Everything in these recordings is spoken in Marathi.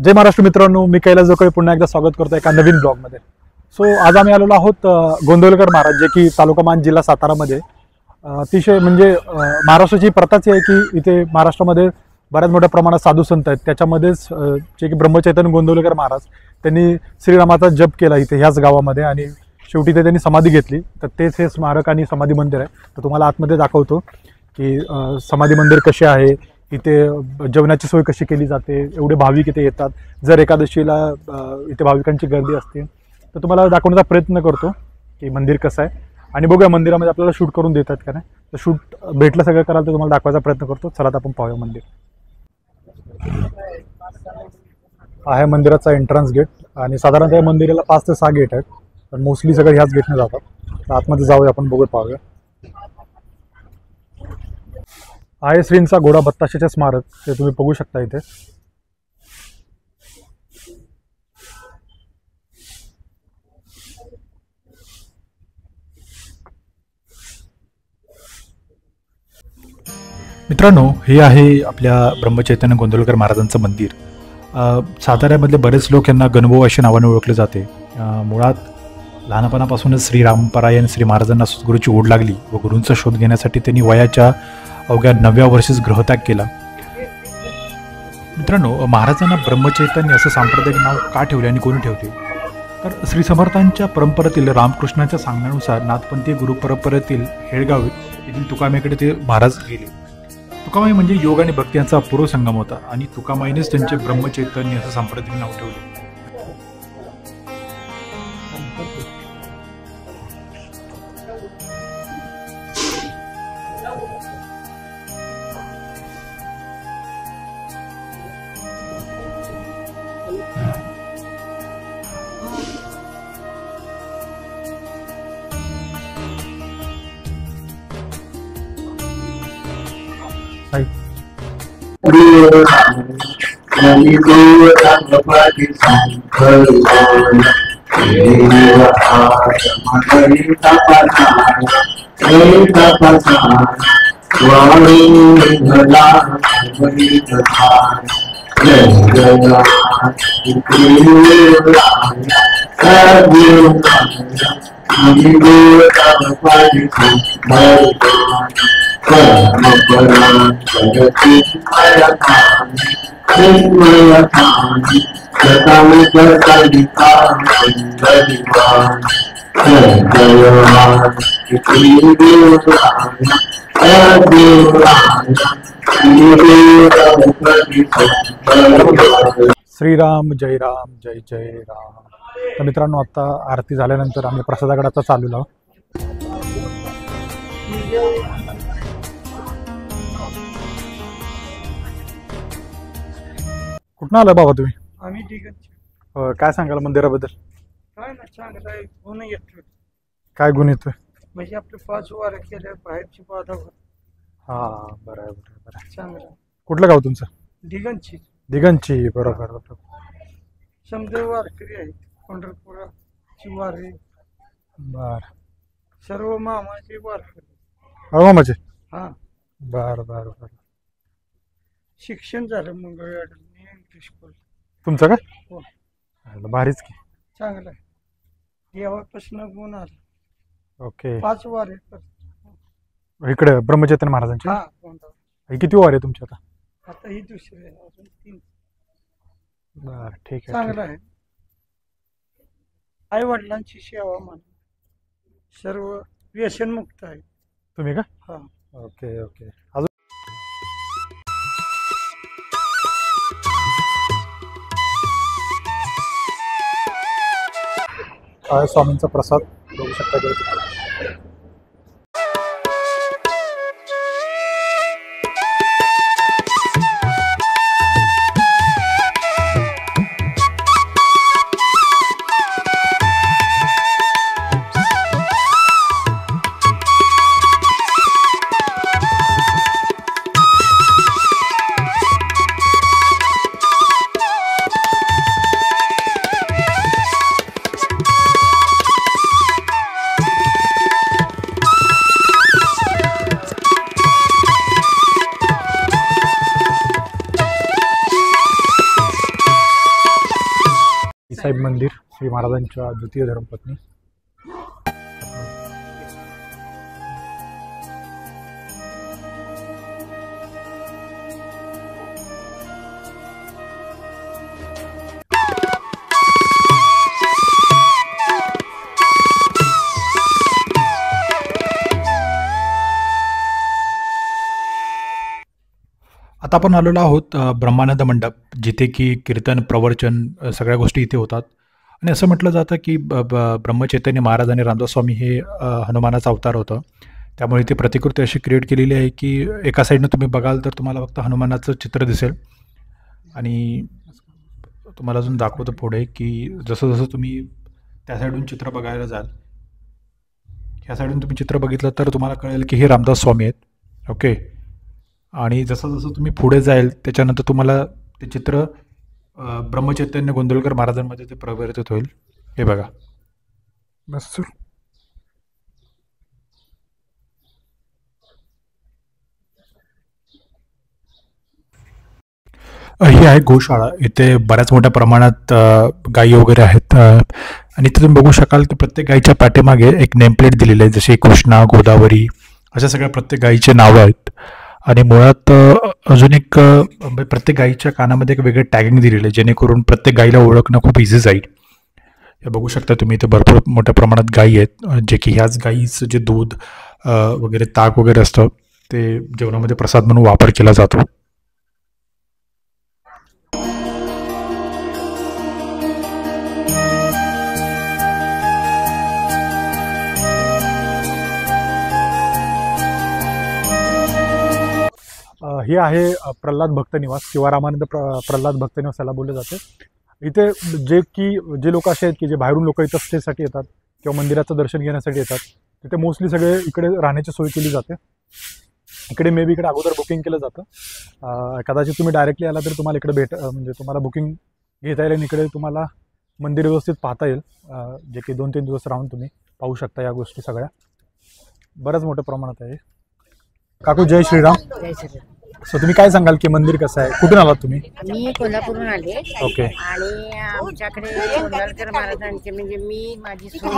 जय महाराष्ट्र मित्रांनो, मी कैलास जोकडे पुन्हा एकदा स्वागत करतो एका नवीन ब्लॉगमध्ये। आज आम्ही आलेलो आहोत गोंदवलेकर महाराज, जे की तालुका मान जिल्हा सातारामध्ये अतिशय म्हणजे महाराष्ट्राची प्रथाच आहे की इथे महाराष्ट्रामध्ये बऱ्याच मोठ्या प्रमाणात साधू संत आहेत। त्याच्यामध्येच जे की ब्रह्मचैतन्य गोंदवलेकर महाराज त्यांनी श्रीरामाचा जप केला इथे ह्याच गावामध्ये आणि शेवटी ते त्यांनी समाधी घेतली। तर तेच हे स्मारक आणि समाधी मंदिर आहे। तर तुम्हाला आतमध्ये दाखवतो की समाधी मंदिर कसे आहे, इथे जेवणाची सोय कशी केली जाते, एवढे भाविक इथे येतात। जर एकादशीला इथे भाविकांची गर्दी असते तर तुम्हाला दाखवण्याचा प्रयत्न करतो की मंदिर कसं आहे आणि बघूया मंदिरामध्ये आपल्याला शूट करून देतात का नाही। तर शूट भेटलं सगळं कराल तर तुम्हाला दाखवायचा प्रयत्न करतो। चला तर आपण पाहूया मंदिर। आहे मंदिराचा एंट्रन्स गेट आणि साधारणतः मंदिराला 5 ते 6 गेट आहेत, पण मोस्टली सगळे ह्याच गेटने जातात। तर आतमध्ये जाऊया आपण, बघूया पाहूया। आहे श्रींचा घोडा बत्ताशेचे स्मारक, ते तुम्ही बघू शकता इथे। मित्रांनो, हे आहे आपल्या ब्रह्मचैतन्य गोंदवलेकर महाराजांचं मंदिर। साताऱ्यामधले बरेच लोक यांना गणभाऊ अशा नावाने ओळखले जाते। मुळात लहानपणापासूनच श्रीरामपरायण श्री महाराजांना सद्गुरूची ओढ लागली व गुरूंचा शोध घेण्यासाठी त्यांनी वयाच्या अवघ्या 9व्या वर्षीच गृहत्याग केला। मित्रांनो, महाराजांना ब्रह्मचैतन्य असं सांप्रदायिक नाव का ठेवले आणि कोणी ठेवले, तर श्री समर्थांच्या परंपरेतील रामकृष्णाच्या सांगण्यानुसार नाथपंथी गुरु परंपरेतील हेळगाव येथील तुकामाईकडे ते महाराज गेले। तुकामाई म्हणजे योग आणि भक्ती यांचा अपूर्व संगम होता आणि तुकामाईनेच त्यांचे ब्रह्मचैतन्य असं सांप्रदायिक नाव ठेवले। श्रीराम जय राम जय जय राम। तर मित्रांनो, आता आरती झाल्यानंतर आम्ही प्रसादाकडे आता चालू आहोत। कुठं आलाय बाबा तुम्ही? आम्ही ठीक काय सांगाल मंदिराबद्दल? काय ना, चांगलं आहे, गुण येतोय। काय गुण येतोय? म्हणजे आपले 5 वार केले, बाहेरची बाधा होत। हा, बरं आहे, बरं आहे, बरं आहे। चांगलं। कुठलं गाव तुमचं? दिगंची। दिगंची, बरोबर बरोबर। समजा वारकरी आहेत, पंढरपुराची वारी, बर, सर्व मामाचे वारकरी। मामाचे? हा, बर बर बर। शिक्षण झालं मंगळवेढा इंग्लिश स्कूल। तुमचं काय? हो, भारीच की। चांगलं आहे, देवापासून गुण आला। ओके। 5 वार इकडे ब्रह्मचैतन्य महाराजांची? हा, कोणता? किती वार आहे तुमची आता? आता ही दुसरी आहे, अजून 3। बर, ठीक आहे। चांगलं आहे। आई वडिलांची सेवा मान, सर्व व्यसनमुक्त आहे। तुम्ही का? हा, ओके ओके। अजून स्वामींचा प्रसाद बघू शकता तुम्ही। साहेब मंदिर, श्री महाराजांच्या द्वितीय धर्मपत्नी. आता आपण आलेलो आहोत ब्रह्मानंद मंडप, जिथे की कीर्तन, प्रवचन सगळ्या गोष्टी इथे होतात. आणि असं म्हटलं जातं की ब्रह्मचैतन्य महाराज आणि रामदास स्वामी हे हनुमानाचा अवतार होतं. त्यामुळे इथे प्रतिकृती अशी क्रिएट केलेली आहे की एका साईडनं तुम्ही बघाल तर तुम्हाला फक्त हनुमानाचं चित्र दिसेल. आणि तुम्हाला अजून दाखवतो पुढे की जसं जसं तुम्ही त्या साईडून चित्र बघायला जाल, ह्या साईडून तुम्ही चित्र बघितलं तर तुम्हाला कळेल की हे रामदास स्वामी आहेत. ओके. आणि जसं जसं तुम्ही पुढे जाईल त्याच्यानंतर तुम्हाला ते चित्र ब्रह्मचैतन्य गोंदवलेकर महाराजांमध्ये ते परिवर्तित होईल. हे बघा. बस. ही आहे गोशाळा. इथे बऱ्याच मोठ्या प्रमाणात गायी वगैरे आहेत. आणि इथे तुम्ही बघू शकाल की प्रत्येक गायीच्या पाठीमागे एक नेमप्लेट दिलेली आहे, जसे कृष्णा, गोदावरी अशा सगळ्या प्रत्येक गायीचे नावं आहेत. आणि मुळात अजून एक प्रत्येक गायीच्या कानामध्ये एक वेगळे टॅगिंग दिलेलं आहे, जेणेकरून प्रत्येक गायीला ओळखणं खूप इझी जाईल. हे बघू शकता तुम्ही, इथे भरपूर मोठ्या प्रमाणात गायी आहेत, जे की ह्याच गायीचं जे दूध वगैरे, ताक वगैरे असतं ते जेवणामध्ये प्रसाद म्हणून वापर केला जातो. हे आहे प्रल्हाद भक्त निवास किंवा रामानंद प्रल्हाद भक्त निवास याला बोलले जाते. इथे जे लोक असे आहेत की जे बाहेरून लोक इथं स्टेसाठी येतात किंवा मंदिराचं दर्शन घेण्यासाठी येतात, तिथे मोस्टली सगळे इकडे राहण्याची सोय केली जाते. इकडे मे बी इकडे अगोदर बुकिंग केलं जातं. कदाचित तुम्ही डायरेक्टली आला तर तुम्हाला इकडे म्हणजे तुम्हाला बुकिंग घेता येईल आणि इकडे तुम्हाला मंदिर व्यवस्थित पाहता येईल, जे की 2-3 दिवस राहून तुम्ही पाहू शकता या गोष्टी सगळ्या. बऱ्याच मोठ्या प्रमाणात आहे. काकू जय श्रीराम. जय श्रीराम. सो तुम्ही काय सांगाल की मंदिर कसं आहे, कुठून आलात तुम्ही? मी कोल्हापूरहून आले. ओके. आणि आमच्याकडे गोंदवलेकर महाराजांचे म्हणजे मी, माझी सून,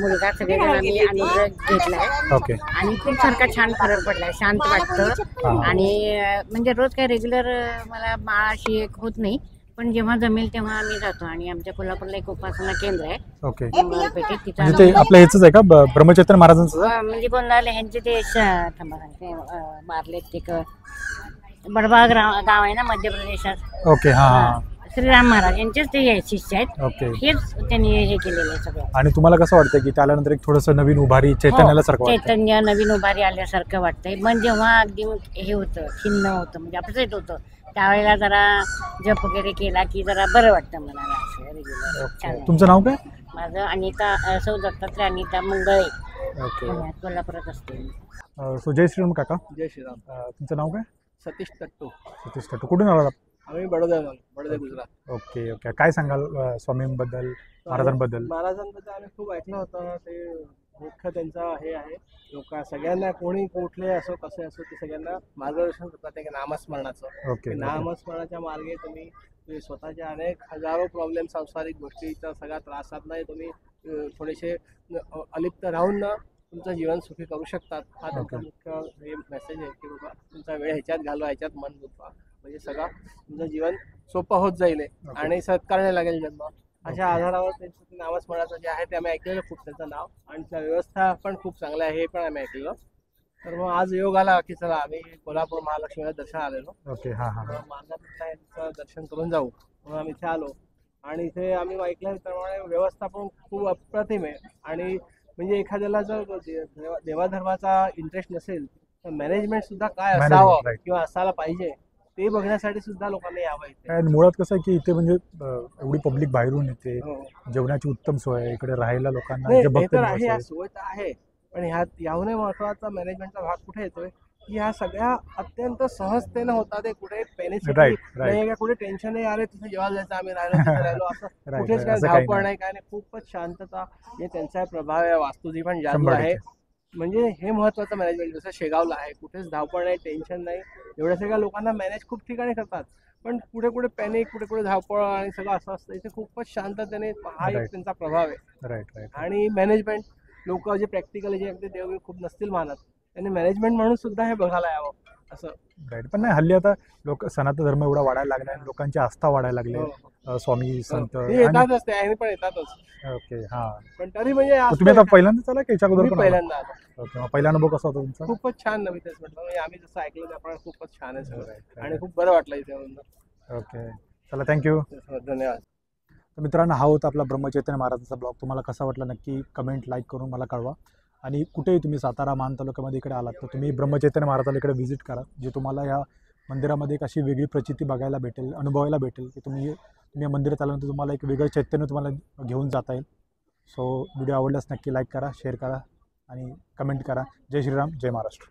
मुलगा सगळेजण आम्ही अनुग्रह घेतलाय. ओके. आणि खूप सारखा छान फरक पडलाय, शांत वाटतं. आणि म्हणजे रोज काय रेग्युलर मला माळ अशी एक होत नाही, पण जेव्हा जमेल तेव्हा आम्ही जातो. आणि आमच्या कोल्हापूरला एक उपासना केंद्र आहे. ओके. पेठेत, तिथं म्हणजे ते आपलं ह्याचंच आहे का, ब्रह्मचैतन्य महाराजांचं? म्हणजे गोंदवले ह्यांचे ते थांबा सांगते, मारलेत एक बडबा गाव आहे ना मध्य प्रदेशात. ओके. हां. श्रीराम महाराज यांचेच ते शिष्य आहेत. ओके. हेच त्यांनी हे केलेलं आहे सगळं. आणि तुम्हाला कसं वाटतं की त्यानंतर एक थोडंसं नवीन उभारी चैतन्याला सारखं वाटतं? चैतन्य नवीन उभारी आल्यासारखं वाटतंय. पण जेव्हा अगदी हे होतं, खिन्न होतं, म्हणजे अपसेट होतं, त्यावेळेला जरा जप वगैरे केला की जरा बरं वाटतं मनाला. असं रेग्युलर छान. तुमचं नाव काय? माझं अनिता, सौ दत्तात्रय अनिता मंगळे. ओके. कोल्हापुरात असते. सो जय श्रीराम काका. जय श्रीराम. तुमचं नाव काय? सतीश टट्टू. सतीश टट्टू. कुठून आलात? आम्ही बडोदा गुजरात. ओके. ओके. काय सांगाल स्वामींबद्दल, महाराजांबद्दल? महाराजांबद्दल आम्ही खूप ऐकलं होतं. ते मुख्य त्यांचा हे आहे, लोक सगळ्यांना, कोणी कुठले असो कसे असो, ते सगळ्यांना मार्गदर्शन करतात एक नामस्मरणाचं. ओके. नामस्मरणाच्या मार्गे तुम्ही स्वतःच्या अनेक हजारो प्रॉब्लेम, सांसारिक गोष्टीचा सगळा त्रासात नाही तुम्ही थोडेसे अलिप्त राहून ना तुमचं जीवन सुखी करू शकतात. हा त्यांचा मुख्य हे मेसेज आहे की बाबा तुमचा वेळ ह्याच्यात घालवा, ह्याच्यात मन गुंतवा, म्हणजे सगळं तुमचं जीवन सोपं होत जाईल आणि सत्कारणे लागेल जन्म. अशा आधारावर त्यांचं नामस्मरणाचं जे आहे ते आम्ही ऐकलेलं खूप, त्यांचं नाव आणि त्या व्यवस्था पण खूप चांगलं आहे हे पण आम्ही ऐकलं. तर मग आज योग आला की चला आम्ही कोल्हापूर महालक्ष्मीला दर्शन आलेलो. ओके. हां हां. महाराजांचं दर्शन करून जाऊ म्हणून आम्ही इथे आलो. आणि इथे आम्ही ऐकल्याप्रमाणे व्यवस्था पण खूप अप्रतिम आहे. आणि म्हणजे एखाद्याला जर देवाधर्माचा इंटरेस्ट नसेल तर मॅनेजमेंट सुद्धा काय असावं किंवा असायला पाहिजे ते बघण्यासाठी सुद्धा लोकांना यावं इथे. आणि मुळात कसं आहे की इथे म्हणजे एवढी पब्लिक बाहेरून येते, जेवणाची उत्तम सोय आहे, इकडे राहायला लोकांना जे भक्त तर आहे, सोय तर आहे, पण याहूनही महत्वाचा मॅनेजमेंटचा भाग कुठे येतोय की ह्या सगळ्या अत्यंत सहजतेनं होतात. कुठे पेनिसिटी नाही का, कुठे टेन्शन नाही, अरे तिथे जेव्हा जायचं आम्ही राहिलो असं कुठेच काय धावपळ नाही, काय नाही, खूपच शांतता. हे त्यांचा प्रभाव आहे, वास्तूची पण जादू आहे. म्हणजे हे महत्वाचं मॅनेजमेंट. जसं शेगावला आहे, कुठेच धावपळ नाही, टेन्शन नाही, एवढ्या सगळ्या लोकांना मॅनेज खूप ठिकाणी करतात. पण कुठे कुठे पॅनिक, कुठे कुठे धावपळ आणि सगळं असं असतं. इथे खूपच शांततेने हा एक Right. त्यांचा प्रभाव आहे. राईट राईट आणि मॅनेजमेंट, लोक जे प्रॅक्टिकली जे अगदी देव खूप नसतील मानत, त्यांनी मॅनेजमेंट म्हणून सुद्धा हे बघायला यावं असं. राईट. पण नाही, हल्ली आता लोक सनातन धर्म एवढा वाढायला लागला आणि लोकांची आस्था वाढायला लागली हो, आहे. स्वामी संत हे आणि येतातच, ते आणि पण येतातच, ओके हां. पण तरी म्हणजे मग तुम्ही आता पहिल्यांदाच आला की याच्या अगोदर मी पण आला? पहिल्यांदा आलो. ओके. मग पहिला अनुभव कसा होता तुमचा? खूपच छान नवी तेच म्हटलं, म्हणजे आम्ही जसं ऐकलं त्याप्रमाणे खूपच छान आहे सगळं. Right, आणि right. खूप बरं वाटलं इथे येऊन. ओके. चला, थँक्यू. धन्यवाद. तर मित्रांनो, हा होता आपला ब्रह्मचैतन्य महाराजांचा ब्लॉग. तुम्हाला कसा वाटला नक्की कमेंट, लाईक करून मला कळवा. आणि कुठेही तुम्ही सातारा मान तालुक्यामध्ये इकडे आलात तर तुम्ही ब्रह्मचैतन्य महाराजाला इकडे व्हिजिट करा. जे तुम्हाला या मंदिरामध्ये एक अशी वेगळी प्रचिती बघायला भेटेल, अनुभवायला भेटेल की तुम्ही या मंदिरात आल्यानंतर तुम्हाला एक वेगळं चैतन्य तुम्हाला घेऊन जाता येईल. सो व्हिडिओ आवडल्यास नक्की लाईक करा, शेअर करा आणि कमेंट करा. जय श्रीराम, जय महाराष्ट्र.